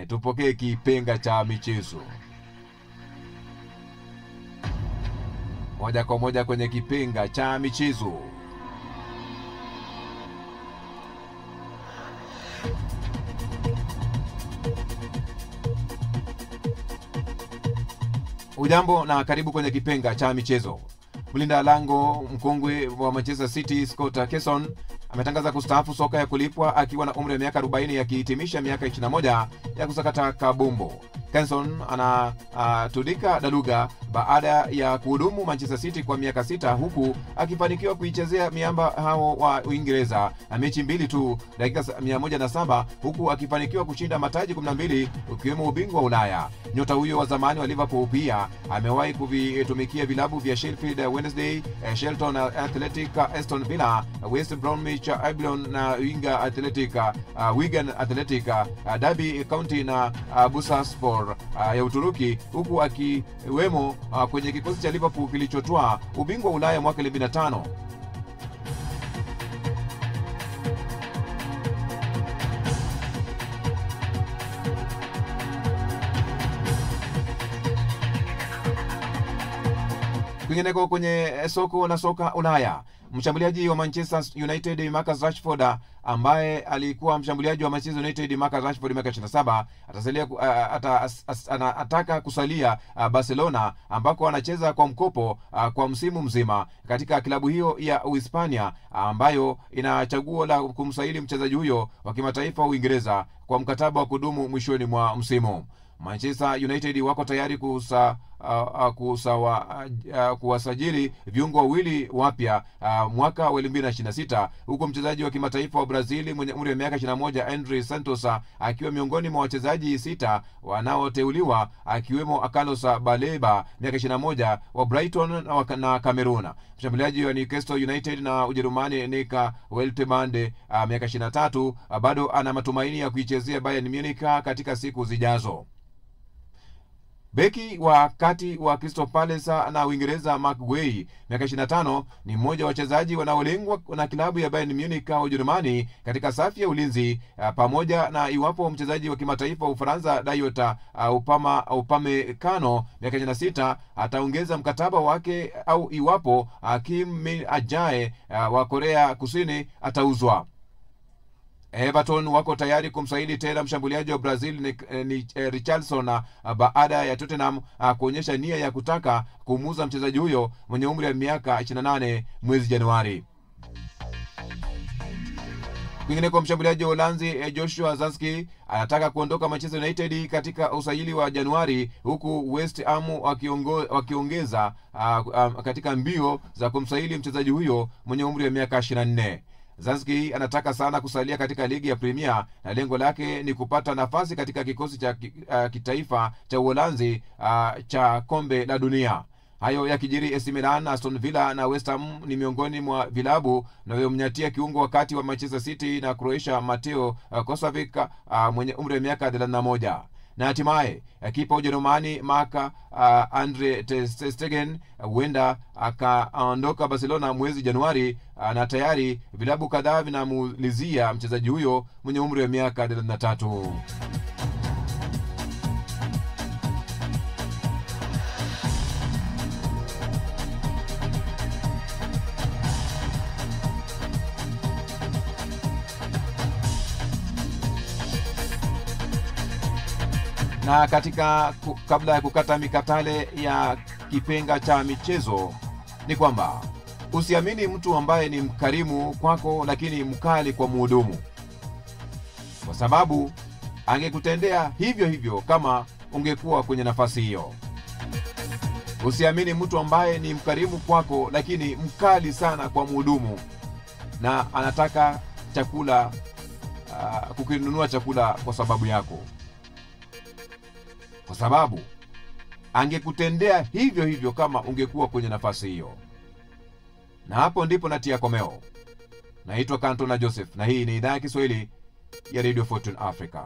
Tupokee kipenga cha michezo moja kwa moja kwenye kipenga cha michezo. Ujambo na karibu kwenye kipenga cha michezo. Mlinda lango mkongwe wa Manchester City Scott Kesson ametangaza kustaafu soka ya kulipwa akiwa na umri wa miaka 40, akihitimisha miaka 21 ya kusakata kabumbu. Kesson anatudika daluga baada ya kuhudumu Manchester City kwa miaka 6, huku akifanikiwa kuichezea miamba hao wa Uingereza na mechi mbili tu, dakika 107, huku akifanikiwa kushinda mataji 12 ukiwemo ubingwa wa Ulaya. Nyota huyo wa zamani wa Liverpool pia amewahi kuvitumikia vilabu vya Sheffield Wednesday, Shelton Athletic, Aston Villa, West Bromwich Albion na Wigan Athletic, Derby County na Bursaspor ya Uturuki, huku akiwemo kwenye kikosi cha Liverpool kilichotwaa ubingwa wa Ulaya mwaka 2005. Kwingineko kwenye soka Ulaya, mshambuliaji wa Manchester United Marcus Rashford, ambaye alikuwa mshambuliaji wa Manchester United Marcus Rashford miaka 27, anataka kusalia Barcelona, ambako anacheza kwa mkopo kwa msimu mzima katika klabu hiyo ya Uhispania, ambayo ina chaguo la kumsaili mchezaji huyo wa kimataifa wa Uingereza kwa mkataba wa kudumu mwishoni mwa msimu. Manchester United wako tayari kuwasajili viungo wawili wapya mwaka wa 2026, huko mchezaji wa kimataifa wa Brazil mwenye umri wa miaka 21 Andre Santos akiwa miongoni mwa wachezaji 6 wanaoteuliwa, akiwemo Carlos Baleba miaka 21 wa Brighton na Cameroon. Mshambuliaji wa Newcastle United na Ujerumani Nick Weltemand miaka 23 bado ana matumaini ya kuichezea Bayern Munich katika siku zijazo. Beki wa kati wa Crystal Palace na Uingereza Mark Guehi miaka 25 ni mmoja wa wachezaji wanaolengwa na klabu ya Bayern Munich wa Ujerumani katika safu ya ulinzi, pamoja na iwapo mchezaji wa kimataifa wa Ufaransa Dayot Upamecano miaka 26 ataongeza mkataba wake, au iwapo Kim Min-jae wa Korea Kusini atauzwa. Everton wako tayari kumsaidi tena mshambuliaji wa Brazil Richarlison baada ya Tottenham kuonyesha nia ya kutaka kumuuza mchezaji huyo mwenye umri wa miaka 28 mwezi Januari. Kwingine kwa mshambuliaji wa Uholanzi Joshua Zirkzee anataka kuondoka Manchester United katika usajili wa Januari, huku West Ham wakiongeza katika mbio za kumsaili mchezaji huyo mwenye umri wa miaka 24. Zirkzee anataka sana kusalia katika ligi ya Premier na lengo lake ni kupata nafasi katika kikosi cha kitaifa cha Uholanzi cha kombe la dunia. Hayo yakijiri, AC Milan, Aston Villa na West Ham ni miongoni mwa vilabu inayomnyatia kiungo wakati wa Manchester City na Croatia Mateo Kovacic mwenye umri wa miaka 31. Na hatimaye kipa Ujerumani Marc Andre ter Stegen huenda akaondoka Barcelona mwezi Januari, na tayari vilabu kadhaa vinamulizia mchezaji huyo mwenye umri wa miaka 33. Na kabla ya kukata mikatale ya kipenga cha michezo, ni kwamba usiamini mtu ambaye ni mkarimu kwako lakini mkali kwa mhudumu, kwa sababu angekutendea hivyo hivyo kama ungekuwa kwenye nafasi hiyo. Usiamini mtu ambaye ni mkarimu kwako lakini mkali sana kwa mhudumu na anataka chakula, kukinunua chakula kwa sababu yako, kwa sababu angekutendea hivyo hivyo kama ungekuwa kwenye nafasi hiyo. Na hapo ndipo natia komeo. Naitwa Cantona Joseph na hii ni idhaa ya Kiswahili ya Radio Fortune Africa.